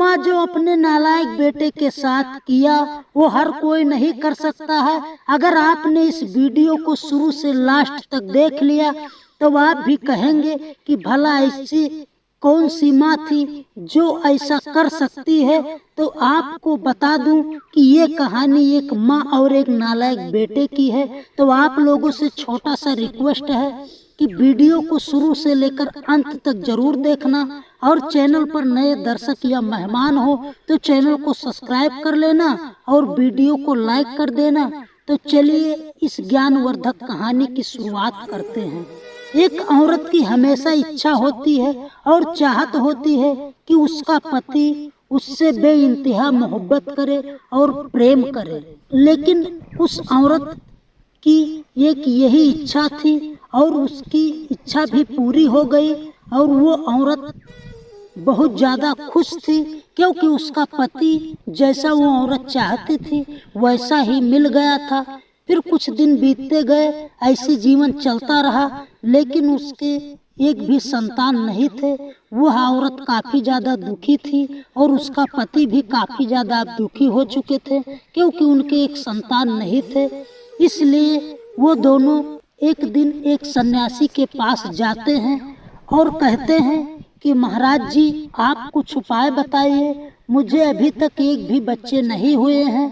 अम्मा जो अपने नालायक बेटे के साथ किया वो हर कोई नहीं कर सकता है। अगर आपने इस वीडियो को शुरू से लास्ट तक देख लिया तो आप भी कहेंगे कि भला ऐसी कौन सी माँ थी जो ऐसा कर सकती है। तो आपको बता दूं कि ये कहानी एक माँ और एक नालायक बेटे की है। तो आप लोगों से छोटा सा रिक्वेस्ट है कि वीडियो को शुरू से लेकर अंत तक जरूर देखना, और चैनल पर नए दर्शक या मेहमान हो तो चैनल को सब्सक्राइब कर लेना और वीडियो को लाइक कर देना। तो चलिए इस ज्ञानवर्धक कहानी की शुरुआत करते हैं। एक औरत की हमेशा इच्छा होती है और चाहत होती है कि उसका पति उससे बेइंतहा मोहब्बत करे और प्रेम करे, लेकिन उस औरत की एक यही इच्छा थी और उसकी इच्छा भी पूरी हो गई। और वो औरत बहुत ज़्यादा खुश थी क्योंकि उसका पति जैसा वो औरत चाहती थी वैसा ही मिल गया था। फिर कुछ दिन बीतते गए, ऐसे जीवन चलता रहा, लेकिन उसके एक भी संतान नहीं थे। वह औरत काफ़ी ज़्यादा दुखी थी और उसका पति भी काफ़ी ज़्यादा दुखी हो चुके थे क्योंकि उनके एक संतान नहीं थे। इसलिए वो दोनों एक दिन एक सन्यासी के पास जाते हैं और कहते हैं कि महाराज जी आप कुछ उपाय बताइए, मुझे अभी तक एक भी बच्चे नहीं हुए हैं।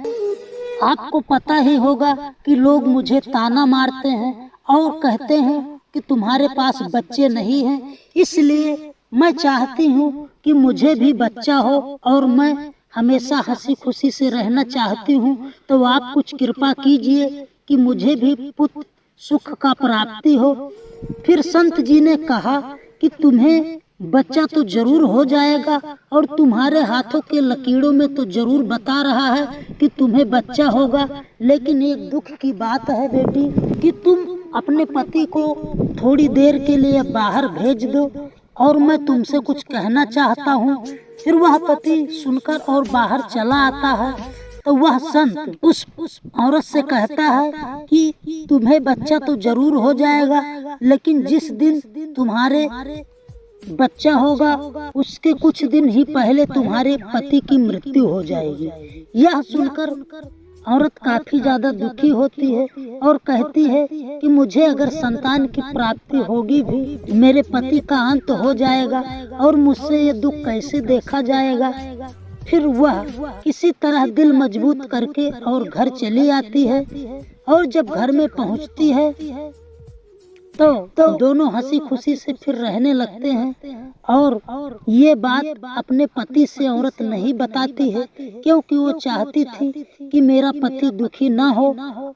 आपको पता ही होगा कि लोग मुझे ताना मारते हैं और कहते हैं कि तुम्हारे पास बच्चे नहीं हैं, इसलिए मैं चाहती हूँ कि मुझे भी बच्चा हो और मैं हमेशा हंसी खुशी से रहना चाहती हूँ। तो आप कुछ कृपा कीजिए कि मुझे भी पुत्र सुख का प्राप्ति हो। फिर संत जी ने कहा कि तुम्हें बच्चा तो जरूर हो जाएगा और तुम्हारे हाथों के लकीरों में तो जरूर बता रहा है कि तुम्हें बच्चा होगा, लेकिन एक दुख की बात है बेटी कि तुम अपने पति को थोड़ी देर के लिए बाहर भेज दो और मैं तुमसे कुछ कहना चाहता हूँ। फिर वह पति सुनकर और बाहर चला आता है तो वह संत उस औरत से कहता है कि तुम्हें बच्चा तो जरूर हो जाएगा, लेकिन जिस दिन तुम्हारे बच्चा होगा उसके कुछ दिन ही पहले तुम्हारे पति की मृत्यु हो जाएगी। यह सुनकर औरत काफी ज्यादा दुखी होती है और कहती है कि मुझे अगर संतान की प्राप्ति होगी भी मेरे पति का अंत हो जाएगा और मुझसे ये दुख कैसे देखा जाएगा। फिर वह किसी तरह दिल मजबूत करके और घर चली आती है और जब घर में पहुंचती है तो दोनों हंसी खुशी से फिर रहने लगते हैं। और ये बात अपने पति से औरत नहीं बताती है क्योंकि वो चाहती थी कि मेरा पति दुखी ना हो।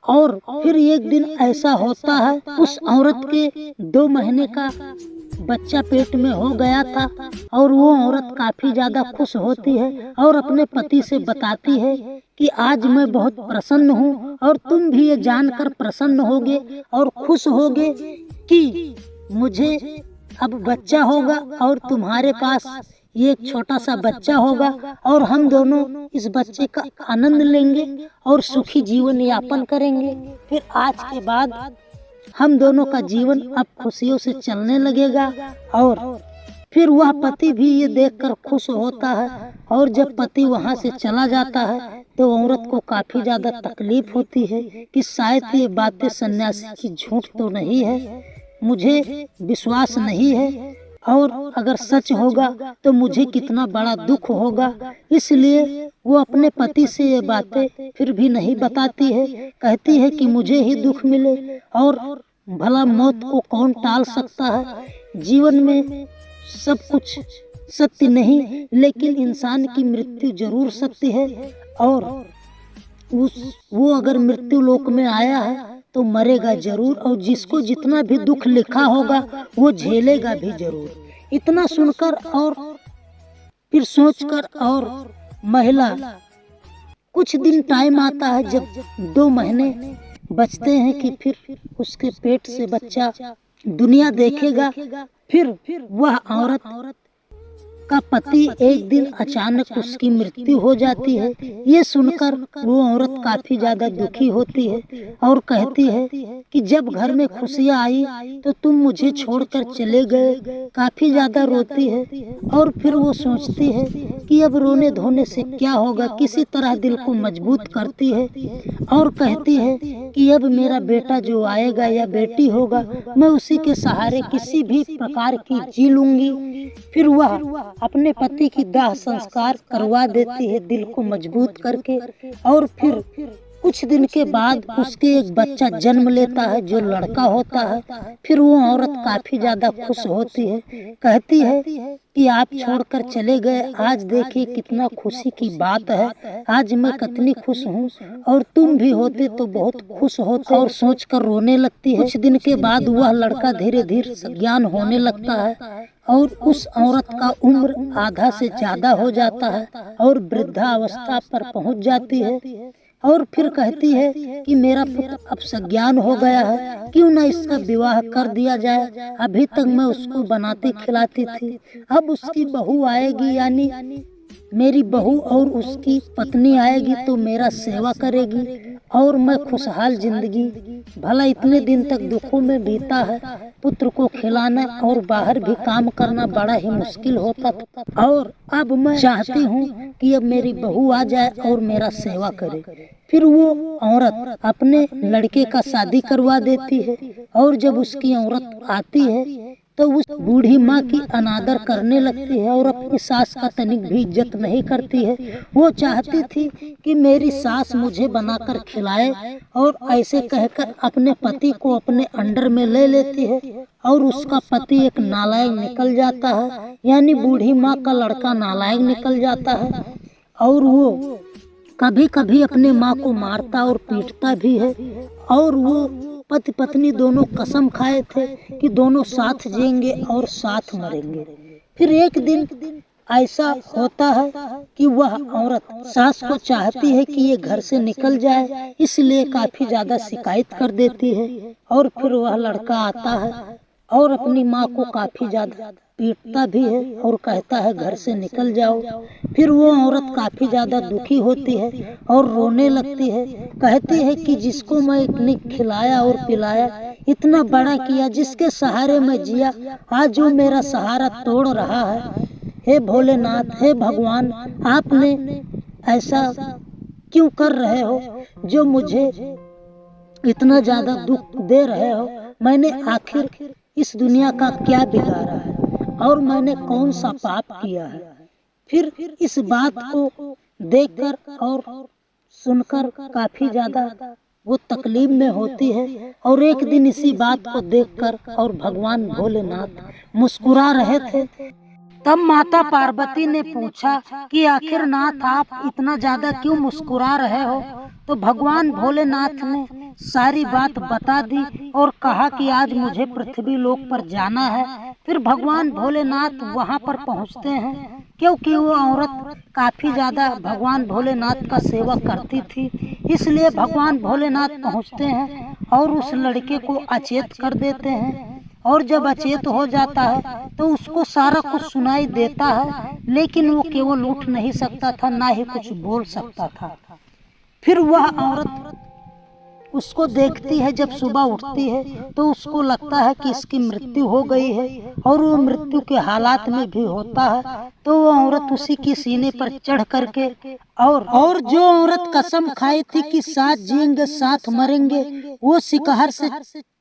और फिर एक दिन ऐसा होता है, उस औरत के 2 महीने का बच्चा पेट में हो गया था और वो औरत काफी ज्यादा खुश होती है और अपने पति से बताती है कि आज मैं बहुत प्रसन्न हूँ और तुम भी ये जानकर प्रसन्न होगे और खुश होगे कि मुझे अब बच्चा होगा और तुम्हारे पास ये एक छोटा सा बच्चा होगा और हम दोनों इस बच्चे का आनंद लेंगे और सुखी जीवन यापन करेंगे। फिर आज के बाद हम दोनों का जीवन अब खुशियों से चलने लगेगा। और फिर वह पति भी ये देखकर खुश होता है और जब पति वहाँ से चला जाता है तो औरत को काफी ज्यादा तकलीफ होती है कि शायद ये बातें सन्यासी की झूठ तो नहीं है, मुझे विश्वास नहीं है और अगर सच होगा तो मुझे कितना बड़ा दुख होगा। इसलिए वो अपने पति से ये बातें फिर भी नहीं बताती है, कहती है कि मुझे ही दुख मिले और भला मौत को कौन टाल सकता है। जीवन में सब कुछ सत्य नहीं, लेकिन इंसान की मृत्यु जरूर सत्य है और वो अगर मृत्यु लोक में आया है तो मरेगा जरूर और जिसको जितना भी दुख लिखा होगा वो झेलेगा भी जरूर। इतना सुनकर और फिर सोचकर और महिला कुछ दिन टाइम आता है जब 2 महीने बचते हैं कि फिर उसके पेट से बच्चा दुनिया देखेगा। फिर वह औरत का पति एक दिन अचानक उसकी मृत्यु हो जाती है। ये सुनकर वो औरत काफी ज्यादा दुखी होती है और कहती है कि जब घर में खुशियाँ आई तो तुम मुझे छोड़कर चले गए। काफी ज्यादा रोती है और फिर वो सोचती है कि अब रोने धोने से क्या होगा, किसी तरह दिल को मजबूत करती है और कहती है कि अब मेरा बेटा जो आएगा या बेटी होगा, मैं उसी के सहारे किसी भी प्रकार की जी लूंगी। फिर वह अपने पति की दाह संस्कार करवा देती है दिल को मजबूत करके। और फिर कुछ दिन के बाद उसके एक बच्चा जन्म लेता है जो लड़का होता है। फिर वो औरत काफी ज्यादा खुश होती है, कहती है कि आप छोड़कर चले गए, आज देखिए कितना खुशी की बात है, आज मैं कितनी खुश हूँ और तुम भी होते तो बहुत खुश होते। और सोचकर रोने लगती है। कुछ दिन के बाद वह लड़का धीरे धीरे सज्ञान होने लगता है और उस औरत का उम्र आधा से ज्यादा हो जाता है और वृद्धावस्था पर पहुँच जाती है। और फिर कहती है कि मेरा पुत्र अब सज्ञान हो गया है, क्यों ना इसका विवाह कर दिया जाए। अभी तक मैं उसको बनाती खिलाती थी, अब उसकी बहू आएगी, यानी मेरी बहू और उसकी पत्नी आएगी तो मेरा सेवा करेगी और मैं खुशहाल जिंदगी। भला इतने दिन तक दुखों में बीता है, पुत्र को खिलाना और बाहर भी काम करना बड़ा ही मुश्किल होता था और अब मैं चाहती हूँ कि अब मेरी बहू आ जाए और मेरा सेवा करे। फिर वो औरत अपने लड़के का शादी करवा देती है और जब उसकी औरत आती है तो उस बूढ़ी माँ की अनादर करने लगती है और अपनी सास का तनिक भी इज्जत नहीं करती है। वो चाहती थी कि मेरी सास मुझे बनाकर खिलाए और ऐसे कहकर अपने पति को अपने अंडर में ले लेती है और उसका पति एक नालायक निकल जाता है, यानी बूढ़ी माँ का लड़का नालायक निकल जाता है और वो कभी कभी अपने माँ को मारता और पीटता भी है। और वो पति पत्नी दोनों कसम खाए थे कि दोनों साथ जिएंगे और साथ मरेंगे। फिर एक दिन ऐसा होता है कि वह औरत सास को चाहती है कि ये घर से निकल जाए, इसलिए काफी ज्यादा शिकायत कर देती है। और फिर वह लड़का आता है और अपनी माँ को काफी ज्यादा पीटता भी है और कहता है घर से निकल जाओ। फिर वो औरत काफी ज्यादा दुखी होती है और रोने लगती है, कहती है कि जिसको मैं इतनी खिलाया और पिलाया, इतना बड़ा किया, जिसके सहारे मैं जिया, आज जो मेरा सहारा तोड़ रहा है। हे भोलेनाथ, हे भगवान, आपने ऐसा क्यों कर रहे हो जो मुझे इतना ज्यादा दुख दे रहे हो। मैंने आखिर इस दुनिया का क्या बिगाड़ा है और मैंने कौन सा पाप किया है। फिर इस बात को देखकर और सुनकर काफी ज्यादा वो तकलीफ में होती है। और एक दिन इसी बात को देखकर और भगवान भोलेनाथ मुस्कुरा रहे थे, तब माता पार्वती ने पूछा कि आखिर नाथ आप इतना ज्यादा क्यों मुस्कुरा रहे हो। तो भगवान भोलेनाथ ने सारी बात बता दी और कहा कि आज मुझे पृथ्वी लोक पर जाना है। फिर भगवान भोलेनाथ वहां पर पहुंचते हैं, क्योंकि वो औरत काफी ज्यादा भगवान भोलेनाथ का सेवा करती थी, इसलिए भगवान भोलेनाथ पहुंचते हैं और उस लड़के को अचेत कर देते हैं। और जब अचेत हो जाता है तो उसको सारा कुछ सुनाई देता है, लेकिन वो केवल उठ नहीं सकता था, ना ही कुछ बोल सकता था। फिर वह औरत उसको देखती है, जब सुबह उठती है तो उसको लगता है कि इसकी मृत्यु हो गई है और वो मृत्यु के हालात में भी होता है। तो वो औरत उसी के सीने पर चढ़ करके और जो औरत कसम खाई थी कि साथ जिएंगे साथ मरेंगे, वो शिकार से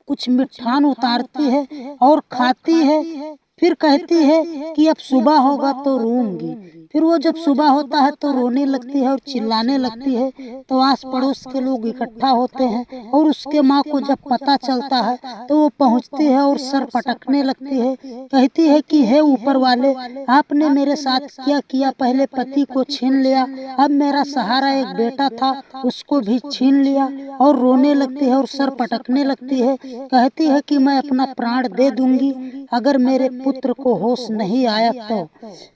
कुछ मिठान उतारती है और खाती है। फिर कहती है कि अब सुबह होगा तो रोऊंगी। फिर वो जब सुबह होता है तो रोने लगती है और चिल्लाने लगती है। तो आस पड़ोस के लोग इकट्ठा होते हैं और उसके माँ को जब पता चलता है तो वो पहुँचती है और सर पटकने लगती है, कहती है कि हे ऊपर वाले, आपने मेरे साथ क्या किया। पहले पति को छीन लिया, अब मेरा सहारा एक बेटा था उसको भी छीन लिया। और रोने लगती है और सर पटकने लगती है, कहती है कि मैं अपना प्राण दे दूंगी अगर मेरे पुत्र को होश नहीं आया तो।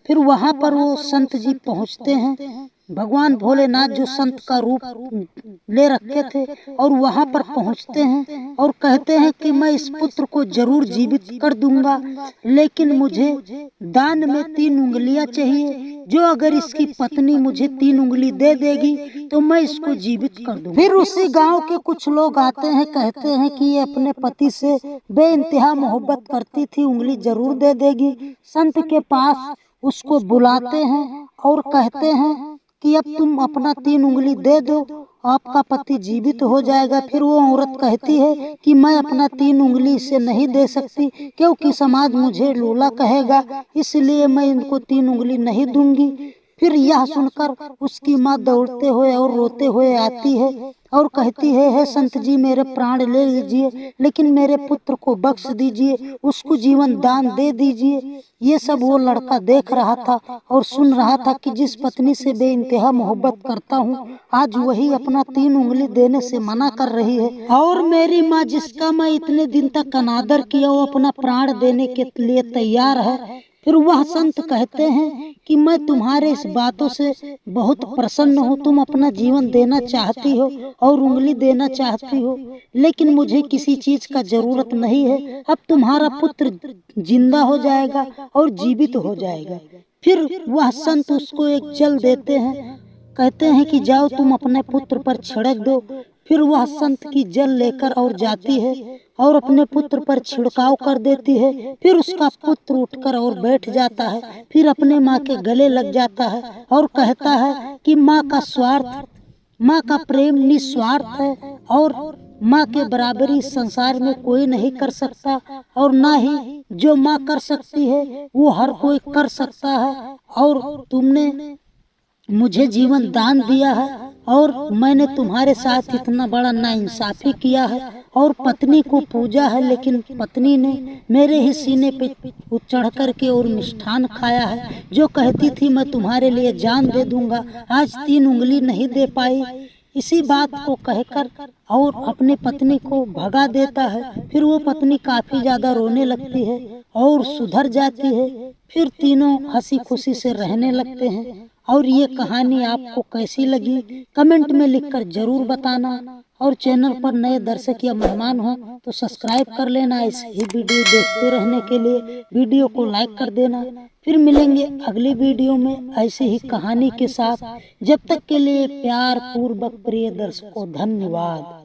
फिर वहाँ पर वो संत जी पहुँचते हैं भगवान भोलेनाथ जो संत का रूप ले रखे थे और वहां पर पहुंचते हैं और कहते हैं कि मैं इस पुत्र को जरूर जीवित कर दूंगा, लेकिन मुझे दान में 3 उंगलियां चाहिए। जो अगर इसकी पत्नी मुझे 3 उंगली दे देगी तो मैं इसको जीवित कर दूंगा। फिर उसी गांव के कुछ लोग आते हैं, कहते हैं कि ये अपने पति से बेइंतहा मोहब्बत करती थी, उंगली जरूर दे देगी। संत के पास उसको बुलाते हैं और कहते हैं कि अब तुम अपना 3 उंगली दे दो, आपका पति जीवित हो जाएगा। फिर वो औरत कहती है कि मैं अपना 3 उंगली से नहीं दे सकती, क्योंकि समाज मुझे लोला कहेगा, इसलिए मैं इनको 3 उंगली नहीं दूंगी। फिर यह सुनकर उसकी माँ दौड़ते हुए और रोते हुए आती है और कहती है, हे संत जी, मेरे प्राण ले लीजिए, लेकिन मेरे पुत्र को बख्श दीजिए, उसको जीवन दान दे दीजिए। ये सब वो लड़का देख रहा था और सुन रहा था कि जिस पत्नी से बेइंतहा मोहब्बत करता हूँ, आज वही अपना 3 उंगली देने से मना कर रही है। और मेरी माँ, जिसका मैं इतने दिन तक अनादर किया, वो अपना प्राण देने के लिए तैयार है। फिर वह संत कहते हैं कि मैं तुम्हारे इस बातों से बहुत प्रसन्न हूँ, तुम अपना जीवन देना चाहती हो और उंगली देना चाहती हो, लेकिन मुझे किसी चीज का जरूरत नहीं है। अब तुम्हारा पुत्र जिंदा हो जाएगा और जीवित हो जाएगा। फिर वह संत उसको एक जल देते हैं, कहते हैं कि जाओ तुम अपने पुत्र पर छिड़क दो। फिर वह संत की जल लेकर और जाती है और अपने पुत्र पर छिड़काव कर देती है। फिर उसका पुत्र उठकर और बैठ जाता है, फिर अपने माँ के गले लग जाता है और कहता है कि माँ का प्रेम निस्वार्थ है और माँ के बराबरी संसार में कोई नहीं कर सकता, और ना ही जो माँ कर सकती है वो हर कोई कर सकता है। और तुमने मुझे जीवन दान दिया है और मैंने तुम्हारे साथ इतना बड़ा नाइंसाफी किया है और पत्नी को पूजा है, लेकिन पत्नी ने मेरे ही सीने पे चढ़ कर के और मिष्ठान खाया है। जो कहती थी मैं तुम्हारे लिए जान दे दूंगा, आज 3 उंगली नहीं दे पाई। इसी बात को कहकर और अपनी पत्नी को भगा देता है। फिर वो पत्नी काफी ज्यादा रोने लगती है और सुधर जाती है। फिर तीनों हंसी खुशी से रहने लगते हैं। और ये कहानी आपको कैसी लगी कमेंट में लिखकर जरूर बताना, और चैनल पर नए दर्शक या मेहमान हो तो सब्सक्राइब कर लेना ऐसे ही वीडियो देखते रहने के लिए। वीडियो को लाइक कर देना। फिर मिलेंगे अगली वीडियो में ऐसे ही कहानी के साथ। जब तक के लिए प्यार पूर्वक प्रिय दर्शकों, धन्यवाद।